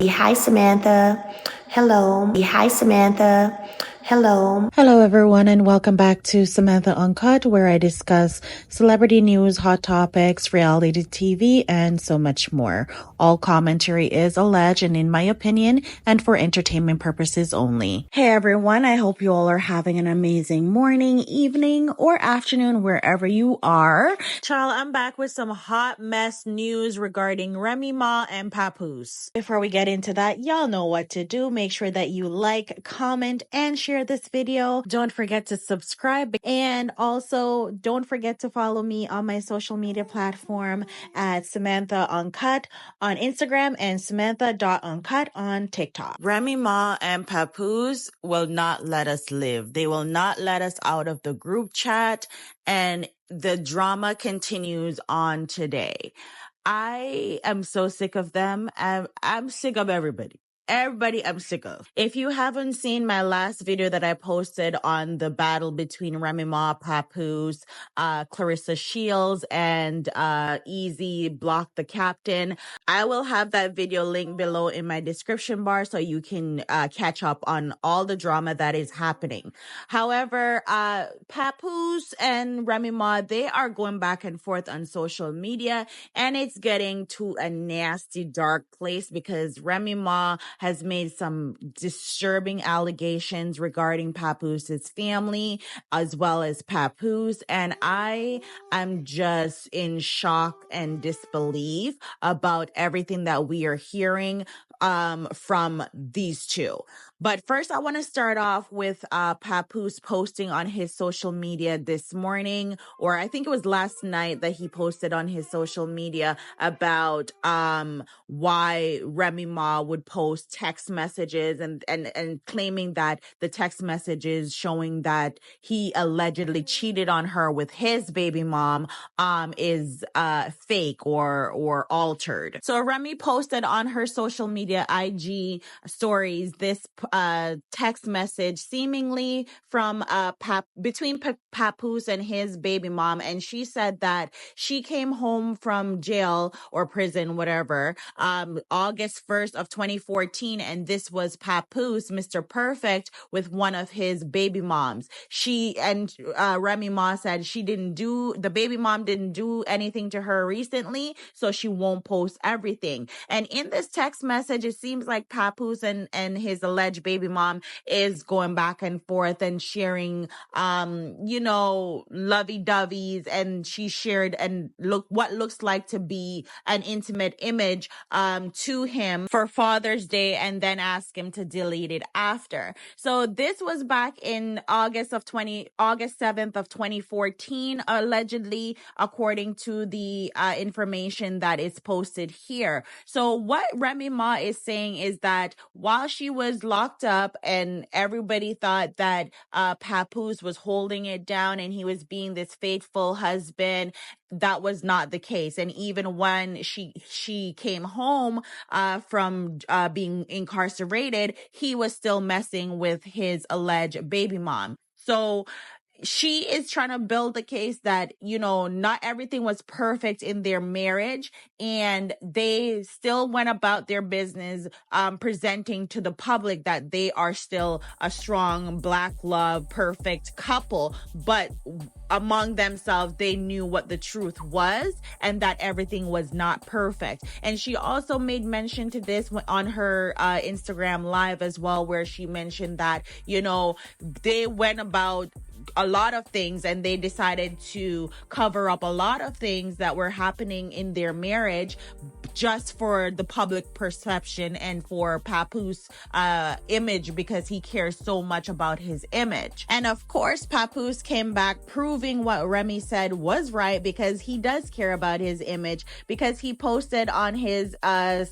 Hi, Samantha. Hello. Hi, Samantha. Hello. Hello, everyone, and welcome back to Samantha Uncut, where I discuss celebrity news, hot topics, reality TV, and so much more. All commentary is alleged and in my opinion, and for entertainment purposes only. Hey, everyone. I hope you all are having an amazing morning, evening, or afternoon, wherever you are. Child, I'm back with some hot mess news regarding Remy Ma and Papoose. Before we get into that, y'all know what to do. Make sure that you like, comment, and share this video. Don't forget to subscribe, and also don't forget to follow me on my social media platform at Samantha Uncut on Instagram and Samantha.uncut on TikTok. Remy Ma and Papoose will not let us live. They will not let us out of the group chat, and the drama continues on today. I am so sick of them. I'm sick of everybody. Everybody I'm sick of. If you haven't seen my last video that I posted on the battle between Remy Ma, Papoose, Claressa Shields, and Easy Block the Captain, I will have that video linked below in my description bar so you can catch up on all the drama that is happening. However, Papoose and Remy Ma, they are going back and forth on social media, and it's getting to a nasty, dark place because Remy Ma has made some disturbing allegations regarding Papoose's family as well as Papoose. And I am just in shock and disbelief about everything that we are hearing from these two. But first, I want to start off with Papoose posting on his social media this morning, or I think it was last night that he posted on his social media about why Remy Ma would post text messages and claiming that the text messages showing that he allegedly cheated on her with his baby mom is fake or altered. So Remy posted on her social media IG stories this text message seemingly from between Papoose and his baby mom, and she said that she came home from jail or prison, whatever, August 1st of 2014, and this was Papoose, Mr. Perfect, with one of his baby moms. Remy Ma said the baby mom didn't do anything to her recently, so she won't post everything. And in this text message, it seems like Papoose and his alleged baby mom is going back and forth and sharing, lovey-doveys, and she shared what looks like to be an intimate image to him for Father's Day, and then ask him to delete it after. So this was back in August 7th of 2014, allegedly, according to the information that is posted here. So what Remy Ma is saying is that while she was locked up and everybody thought that Papoose was holding it down and he was being this faithful husband, that was not the case. And even when she came home from being incarcerated, he was still messing with his alleged baby mom. So she is trying to build the case that, not everything was perfect in their marriage, and they still went about their business presenting to the public that they are still a strong Black love, perfect couple. But among themselves, they knew what the truth was and that everything was not perfect. And she also made mention to this on her Instagram live as well, where she mentioned that, they went about a lot of things and they decided to cover up a lot of things that were happening in their marriage just for the public perception and for Papoose image, because he cares so much about his image. And of course, Papoose came back proving what Remy said was right, because he does care about his image, because he posted on his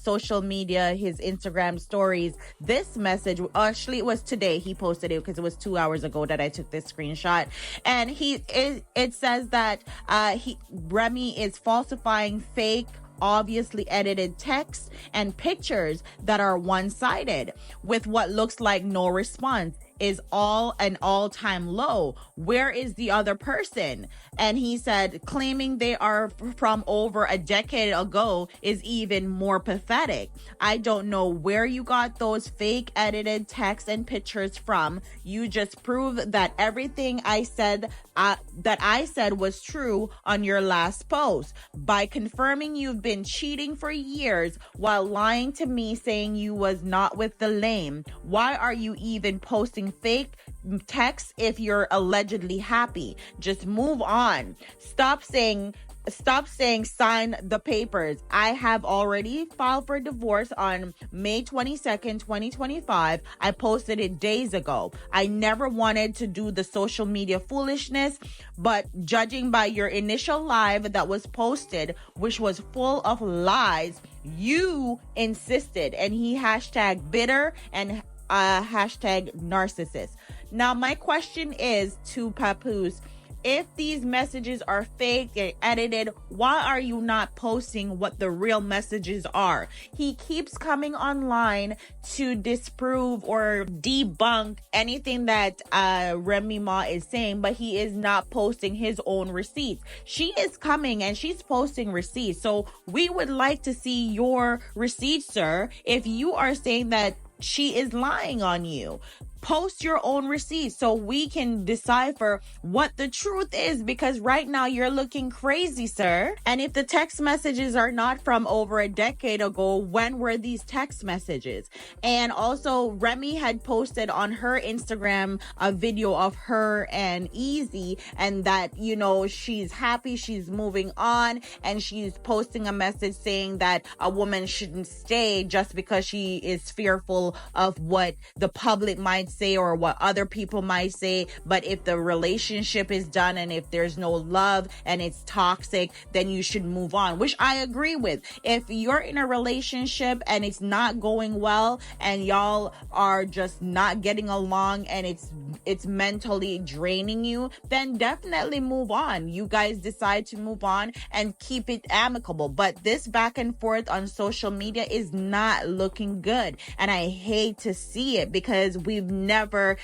social media, his Instagram stories, this message. Actually, it was today he posted it because it was 2 hours ago that I took this screenshot. And it says that Remy is falsifying fake, obviously edited texts and pictures that are one-sided with what looks like no response. is an all-time low. Where is the other person? And he said, claiming they are from over a decade ago is even more pathetic. I don't know where you got those fake edited texts and pictures from. You just proved that everything I said was true on your last post by confirming you've been cheating for years while lying to me saying you was not with the lame. Why are you even posting fake texts if you're allegedly happy? Just move on. Stop saying sign the papers. I have already filed for divorce on May 22nd, 2025. I posted it days ago. I never wanted to do the social media foolishness, but judging by your initial live that was posted, which was full of lies, you insisted. And he hashtag bitter and hashtag narcissist. Now, my question is to Papoose, if these messages are fake and edited, why are you not posting what the real messages are? He keeps coming online to disprove or debunk anything that Remy Ma is saying, but he is not posting his own receipts. She is coming and she's posting receipts. So we would like to see your receipts, sir. If you are saying that she is lying on you, post your own receipts so we can decipher what the truth is, because right now you're looking crazy, sir. And if the text messages are not from over a decade ago, when were these text messages? And also, Remy had posted on her Instagram a video of her and Easy, and that, you know, she's happy, she's moving on, and she's posting a message saying that a woman shouldn't stay just because she is fearful of what the public might say or what other people might say. But if the relationship is done and if there's no love and it's toxic, then you should move on, which I agree with. If you're in a relationship and it's not going well and y'all are just not getting along and it's mentally draining you, then definitely move on. You guys decide to move on and keep it amicable. But this back and forth on social media is not looking good, and I hate to see it, because we've never,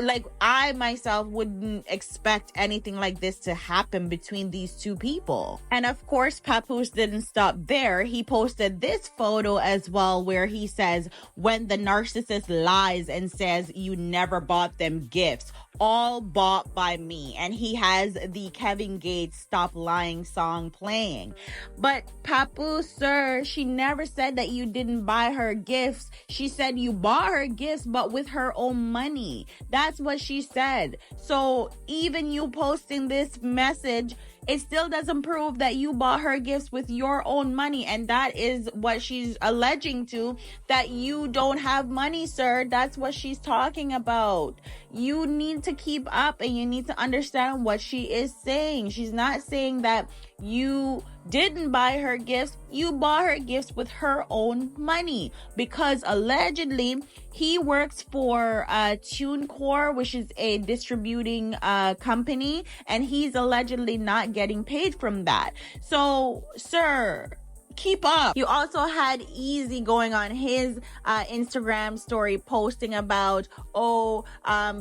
like, I myself wouldn't expect anything like this to happen between these two people. And of course, Papoose didn't stop there. He posted this photo as well, where he says, when the narcissist lies and says you never bought them gifts, all bought by me. And he has the Kevin Gates Stop Lying song playing. But Papoose, sir, she never said that you didn't buy her gifts. She said you bought her gifts, but with her own money. That's what she said. So even you posting this message, it still doesn't prove that you bought her gifts with your own money. And that is what she's alleging to, that you don't have money, sir. That's what she's talking about. You need to keep up and you need to understand what she is saying. She's not saying that you didn't buy her gifts. You bought her gifts with her own money, because allegedly he works for TuneCore, which is a distributing company, and he's allegedly not getting paid from that. So, sir, keep up. You also had Easy going on his Instagram story posting about,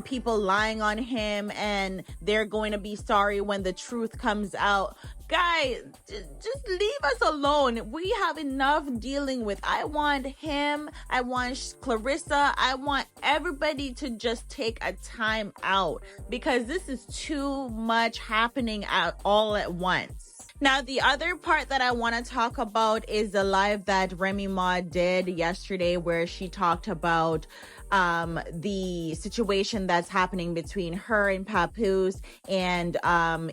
people lying on him and they're going to be sorry when the truth comes out. Guys, just leave us alone. We have enough dealing with. I want him. I want Claressa. I want everybody to just take a time out, because this is too much happening all at once. Now, the other part that I want to talk about is the live that Remy Ma did yesterday, where she talked about the situation that's happening between her and Papoose and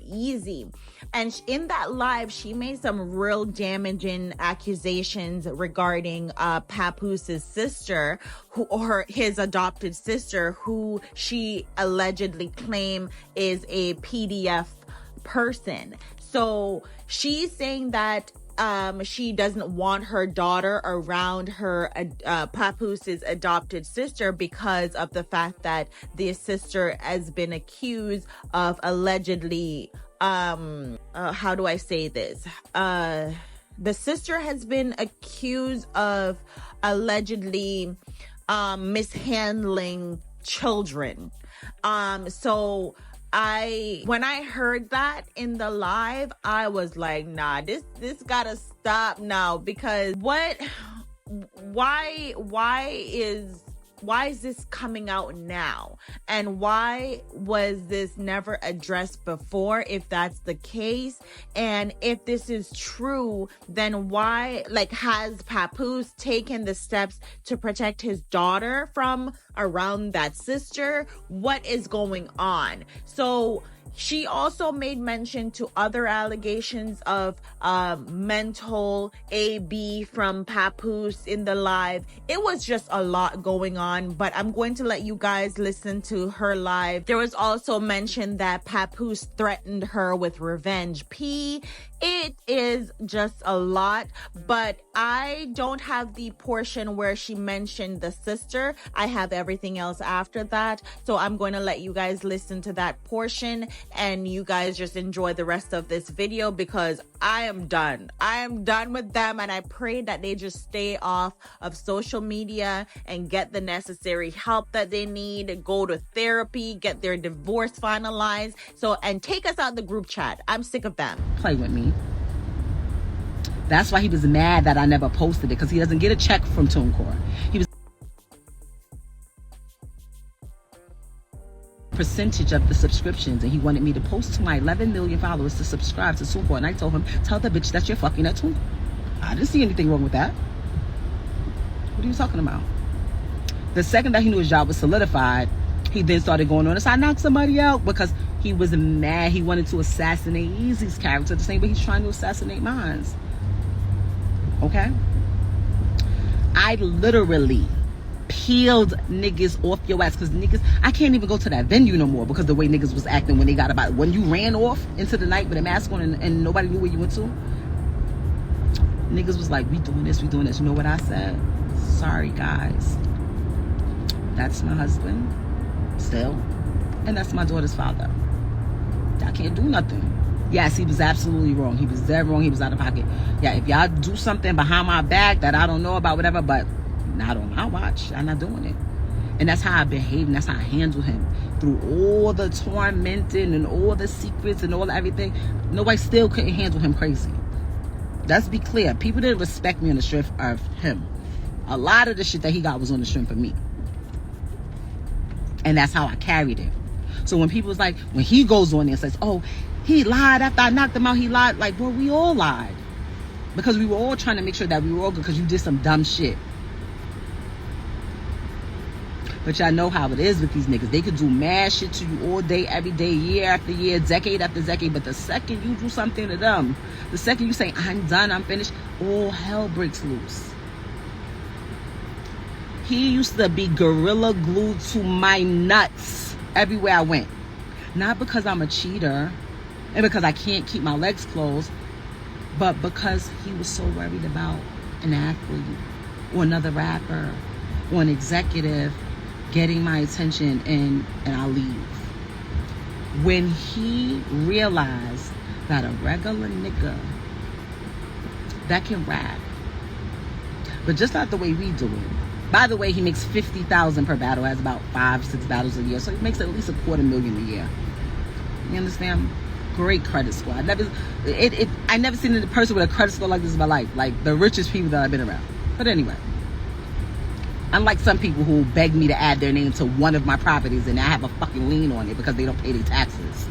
Easy. And in that live, she made some real damaging accusations regarding Papoose's sister, his adopted sister, who she allegedly claimed is a PDF person. So she's saying that she doesn't want her daughter around her Papoose's adopted sister because of the fact that the sister has been accused of allegedly, how do I say this? The sister has been accused of allegedly mishandling children. So when I heard that in the live, I was like, nah, this gotta stop now, because why is this coming out now? And why was this never addressed before, if that's the case? And if this is true, then why, like, has Papoose taken the steps to protect his daughter from around that sister? What is going on? So she also made mention to other allegations of mental AB from Papoose in the live. It was just a lot going on, but I'm going to let you guys listen to her live. There was also mention that Papoose threatened her with revenge. It is just a lot, but I don't have the portion where she mentioned the sister. I have everything else after that. So I'm going to let you guys listen to that portion, and you guys just enjoy the rest of this video, because I am done. I am done with them, and I pray that they just stay off of social media and get the necessary help that they need, go to therapy, get their divorce finalized, and take us out the group chat. I'm sick of them. Play with me. That's why he was mad that I never posted it, because he doesn't get a check from TuneCore. He was percentage of the subscriptions, and he wanted me to post to my 11 million followers to subscribe to TuneCore, and I told him, tell the bitch that you're fucking at TuneCore. I didn't see anything wrong with that. What are you talking about? The second that he knew his job was solidified, he then started going on and said, I knocked somebody out, because he was mad. He wanted to assassinate Easy's character the same way he's trying to assassinate mine. Okay? I literally peeled niggas off your ass, because niggas, I can't even go to that venue no more because the way niggas was acting when you ran off into the night with a mask on and nobody knew where you went to. Niggas was like, we doing this. You know what I said? Sorry, guys. That's my husband still, and that's my daughter's father. I can't do nothing. Yes, he was absolutely wrong. He was dead wrong. He was out of pocket. Yeah, if y'all do something behind my back that I don't know about, whatever, but not on my watch, I'm not doing it. And that's how I behave, and that's how I handle him. Through all the tormenting and all the secrets and all everything, nobody still couldn't handle him crazy. Let's be clear. People didn't respect me on the strength of him. A lot of the shit that he got was on the strength of me. And that's how I carried it. So when people was like, when he goes on there and says, oh, he lied after I knocked him out, he lied. Like, well, we all lied. Because we were all trying to make sure that we were all good, because you did some dumb shit. But y'all know how it is with these niggas. They could do mad shit to you all day, every day, year after year, decade after decade. But the second you do something to them, the second you say, I'm done, I'm finished, all hell breaks loose. He used to be gorilla glued to my nuts everywhere I went. Not because I'm a cheater and because I can't keep my legs closed, but because he was so worried about an athlete or another rapper or an executive getting my attention, and I'll leave. When he realized that a regular nigga that can rap, but just not the way we do it. By the way, he makes $50,000 per battle, has about 5-6 battles a year, so he makes at least $250,000 a year. You understand? Great credit score. I never seen a person with a credit score like this in my life. Like the richest people that I've been around. But anyway, unlike some people who beg me to add their name to one of my properties and I have a fucking lien on it because they don't pay their taxes.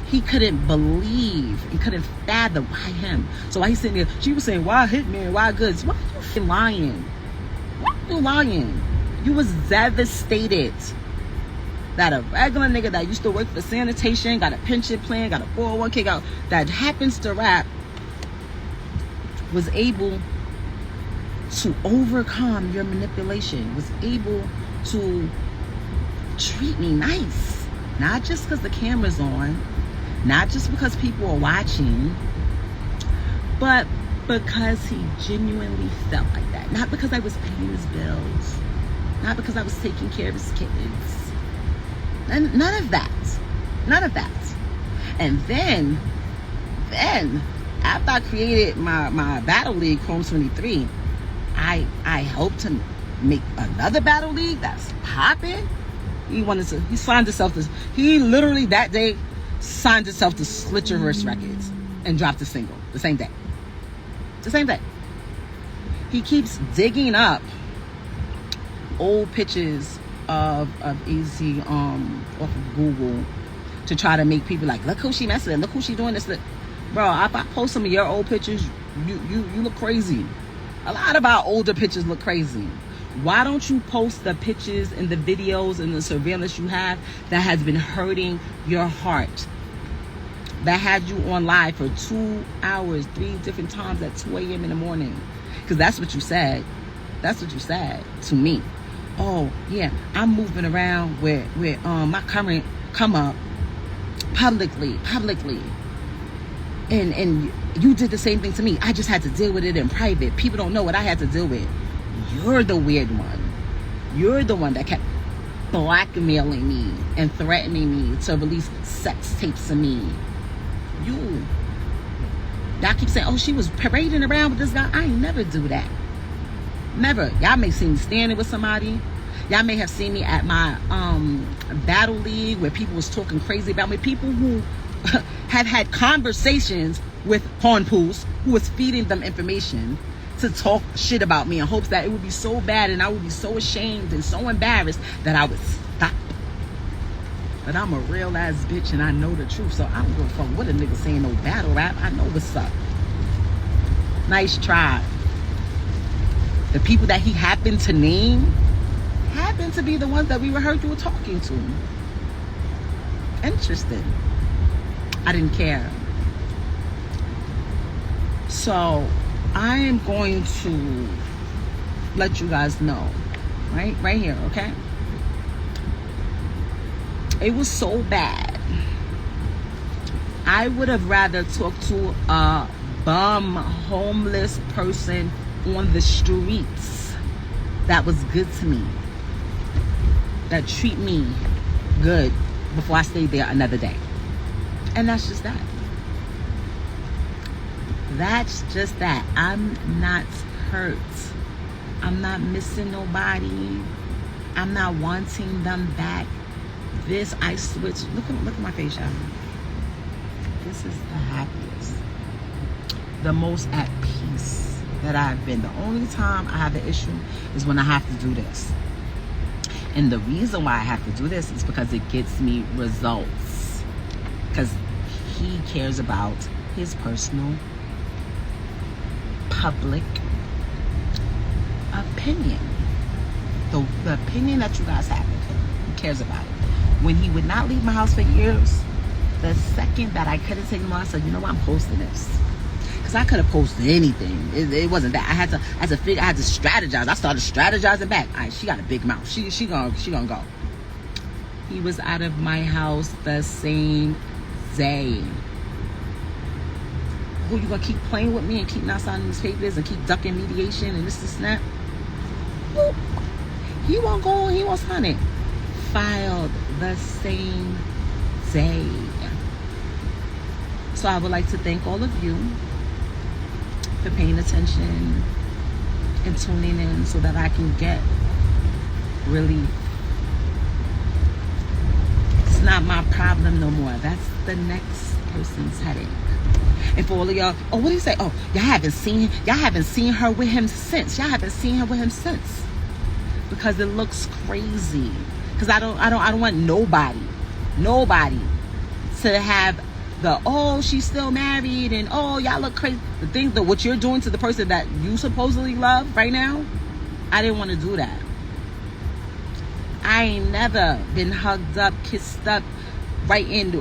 He couldn't believe and couldn't fathom why him. So while he's sitting there, she was saying, why Hitman, why Goods? Why are you lying? Why are you lying? You was devastated that a regular nigga that used to work for sanitation, got a pension plan, got a 401k, that happens to rap, was able to overcome your manipulation, was able to treat me nice. Not just because the camera's on, not just because people are watching, but because he genuinely felt like that. Not because I was paying his bills, not because I was taking care of his kids. And none of that. None of that. And then after I created my Battle League Chrome 23, I helped him make another battle league that's popping. He signed himself to, he literally that day signed himself to Slit Your Wrist Records and dropped a single the same day. The same day. He keeps digging up old pictures of AZ off of Google to try to make people like, look who she messing with, look who she doing this. Look. Bro, if I post some of your old pictures, you look crazy. A lot of our older pictures look crazy. Why don't you post the pictures and the videos and the surveillance you have that has been hurting your heart? That had you on live for 2 hours, 3 different times at 2 a.m. in the morning. Because that's what you said. That's what you said to me. Oh, yeah, I'm moving around with my current come up publicly. And you did the same thing to me. I just had to deal with it in private. People don't know what I had to deal with. You're the weird one. You're the one that kept blackmailing me and threatening me to release sex tapes of me. Y'all keep saying, oh, she was parading around with this guy. I ain't never do that. Never. Y'all may see me standing with somebody. Y'all may have seen me at my battle league where people was talking crazy about me. People who have had conversations with Papoose, who was feeding them information to talk shit about me in hopes that it would be so bad and I would be so ashamed and so embarrassed that I would stop. But I'm a real ass bitch and I know the truth, so I don't give a fuck what a nigga saying no battle rap. I know what's up. Nice try. The people that he happened to name happened to be the ones that we heard you were talking to. Interesting. I didn't care. So I am going to let you guys know, right here, okay? It was so bad. I would have rather talked to a bum, homeless person on the streets that was good to me, that treat me good before I stayed there another day. And that's just that. That's just that. I'm not hurt. I'm not missing nobody. I'm not wanting them back. This, I switched. Look at my face, y'all. This is the happiest, the most at peace that I've been. The only time I have an issue is when I have to do this. And the reason why I have to do this is because it gets me results. Because he cares about his personal, public opinion. The opinion that you guys have of him. He cares about it. When he would not leave my house for years, the second that I couldn't take him on, I said, you know what, I'm posting this. Because I could have posted anything. It wasn't that. I had to strategize. I started strategizing back. All right, she got a big mouth. She gonna go. He was out of my house the same day. Who, you gonna keep playing with me and keep not signing these papers and keep ducking mediation and this and that? Boop. He won't go. He won't sign it. Filed the same day. So I would like to thank all of you for paying attention and tuning in so that I can get relief. It's not my problem no more. That's the next person's headache. And for all of y'all, oh, what do you say? Oh, y'all haven't seen her with him since. Y'all haven't seen her with him since. Because it looks crazy. Because I don't want nobody to have the, oh, she's still married and oh, y'all look crazy. The thing that what you're doing to the person that you supposedly love right now, I didn't want to do that. I ain't never been hugged up, kissed up, writing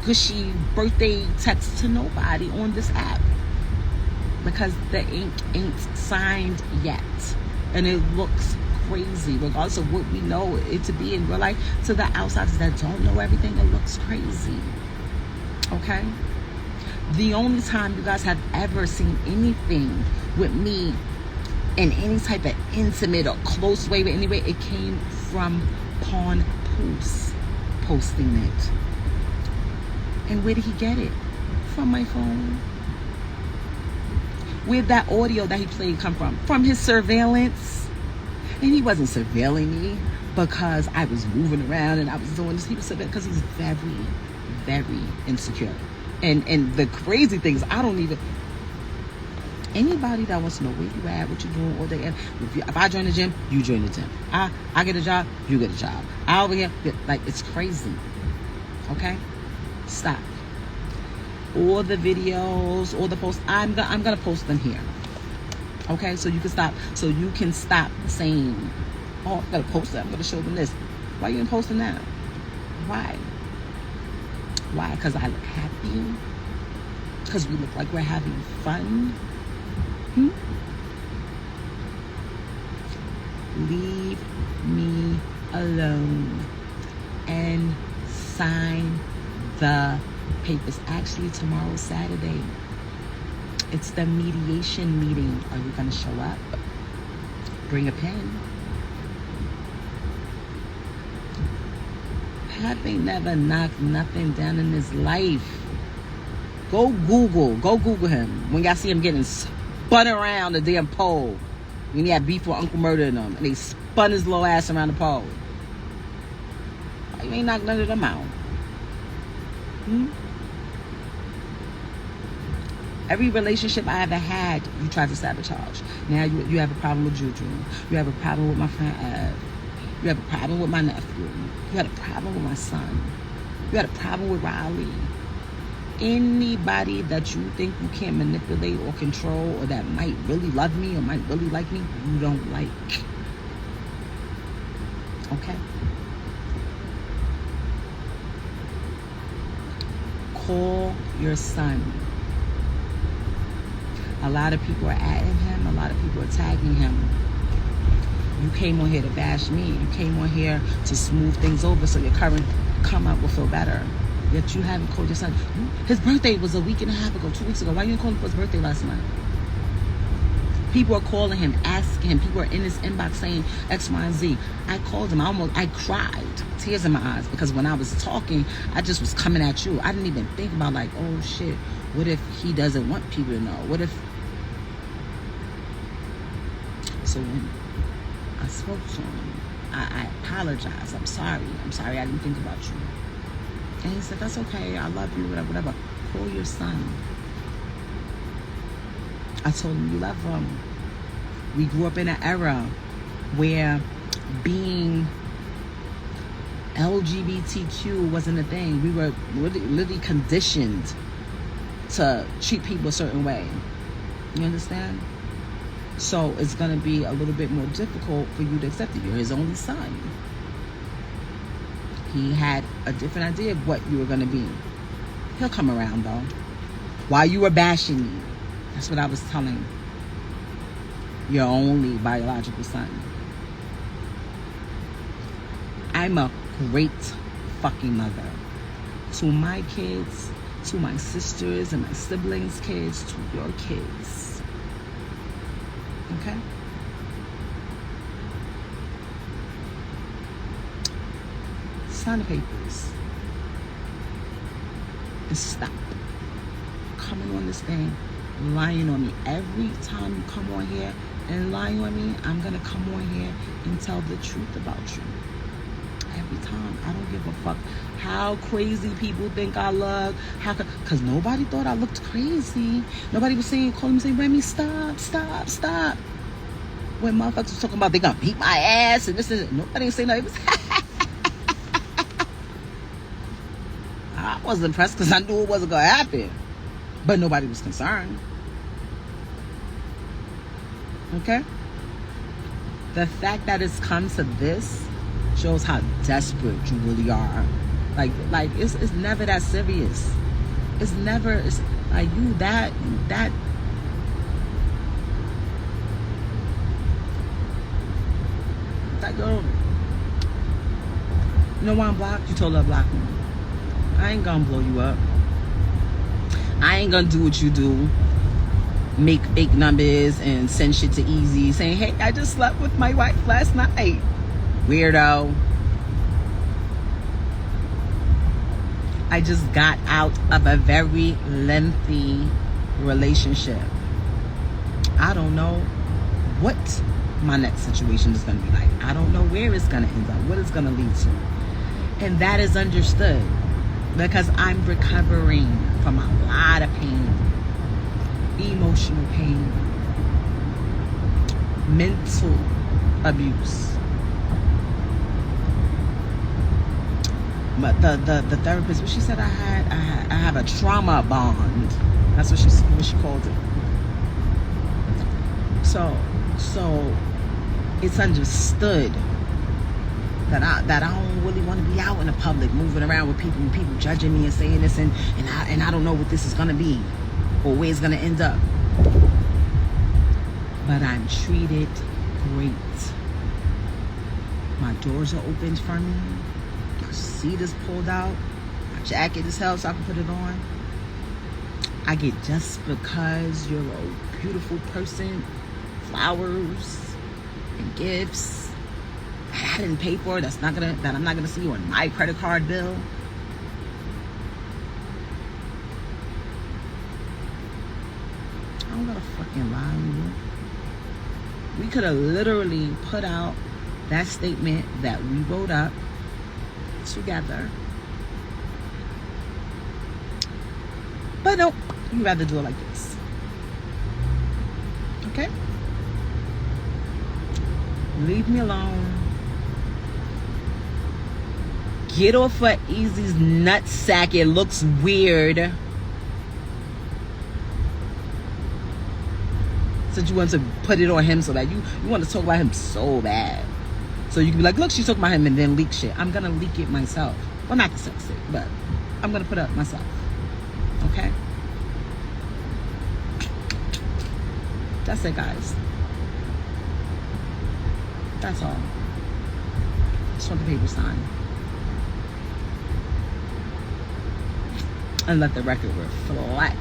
gushy birthday texts to nobody on this app. Because the ink ain't signed yet. And it looks crazy, regardless of what we know it to be in real life. To the outsiders that don't know everything, it looks crazy. Okay? The only time you guys have ever seen anything with me in any type of intimate or close way, but anyway, it came from Papoose posting it. And where did he get it? From my phone. Where'd that audio that he played come from? From his surveillance. And he wasn't surveilling me because I was moving around and I was doing this. He was surveilling because he's very, very insecure. And the crazy things, I don't even... Anybody that wants to know where you at, what you doing all day, if I join the gym, you join the gym. I get a job, you get a job. I over here, like, it's crazy. Okay? Stop. All the videos, all the posts, I'm gonna post them here. Okay? So you can stop. So you can stop saying, oh, I'm gonna post it. I'm gonna show them this. Why you ain't posting now? Why? Why? Because I look happy. Because we look like we're having fun. Leave me alone and sign the papers. Actually, tomorrow's Saturday. It's the mediation meeting. Are you gonna show up? Bring a pen. Pap ain't never knocked nothing down in his life. Go Google him. When y'all see him getting spun around the damn pole. When he had beef with Uncle Murder and them. And they spun his little ass around the pole. You ain't knocked none of them out. Every relationship I ever had, you tried to sabotage. Now you have a problem with Juju. You have a problem with my friend Ev. You have a problem with my nephew. You had a problem with my son. You had a problem with Riley. Anybody that you think you can't manipulate or control or that might really love me or might really like me, you don't like. Okay? Call your son. A lot of people are adding him. A lot of people are tagging him. You came on here to bash me. You came on here to smooth things over so your current come up will feel better. Yet you haven't called your son. His birthday was a week and a half ago, 2 weeks ago. Why you didn't call him for his birthday last month? People are calling him, asking him. People are in his inbox saying X, Y, and Z. I called him. I cried, tears in my eyes, because when I was talking, I just was coming at you. I didn't even think about like, oh shit, what if he doesn't want people to know? What if? So when I spoke to him, I apologized. I'm sorry I didn't think about you. And he said, that's okay, I love you, whatever. Call your son. I told him you love him. We grew up in an era where being LGBTQ wasn't a thing. We were literally conditioned to treat people a certain way. You understand? So it's going to be a little bit more difficult for you to accept it. You're his only son. He had a different idea of what you were going to be. He'll come around, though. While you were bashing me, that's what I was telling your only biological son. I'm a great fucking mother. To my kids, to my sisters and my siblings' kids, to your kids. Okay? Sign the papers and stop coming on this thing lying on me. Every time you come on here and lie on me, I'm gonna come on here and tell the truth about you. Every time. I don't give a fuck how crazy people think I look. Because nobody thought I looked crazy. Nobody was calling me saying, Remy, stop. When motherfuckers was talking about they gonna beat my ass and this is nobody saying nothing. I wasn't impressed because I knew it wasn't gonna happen. But nobody was concerned. Okay? The fact that it's come to this shows how desperate you really are. Like it's never that serious. It's like you that girl. You know why I'm blocked? You told her to block me. I ain't gonna blow you up. I ain't gonna do what you do. Make fake numbers and send shit to Easy saying, hey, I just slept with my wife last night. Weirdo. I just got out of a very lengthy relationship. I don't know what my next situation is going to be like. I don't know where it's going to end up, what it's going to lead to. And that is understood because I'm recovering from a lot of pain, emotional pain, mental abuse. But the therapist, what she said, I have a trauma bond. That's what she called it. So it's understood that I don't really want to be out in the public, moving around with people judging me and saying this, and I don't know what this is gonna be or where it's gonna end up. But I'm treated great. My doors are opened for me. My seat is pulled out. My jacket is held so I can put it on. I get just because you're a beautiful person, flowers and gifts that I didn't pay for, that I'm not gonna see on my credit card bill. I'm gonna fucking lie to you. We could have literally put out that statement that we wrote up together. But nope, you'd rather do it like this. Okay? Leave me alone. Get off of Easy's nutsack. It looks weird. Since you want to put it on him so bad. You want to talk about him so bad. So you can be like, look, she's talking about him, and then leak shit. I'm going to leak it myself. Well, not the sex it, but I'm going to put it up myself. Okay? That's it, guys. That's all. Just want the paper signed. And let the record reflect.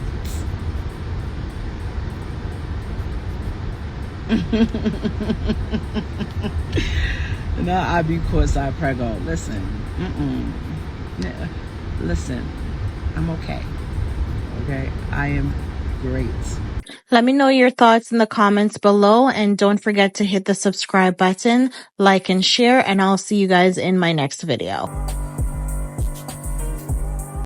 Now I be courtside prego. Listen. Listen. I'm okay. Okay? I am great. Let me know your thoughts in the comments below, and don't forget to hit the subscribe button, like and share, and I'll see you guys in my next video.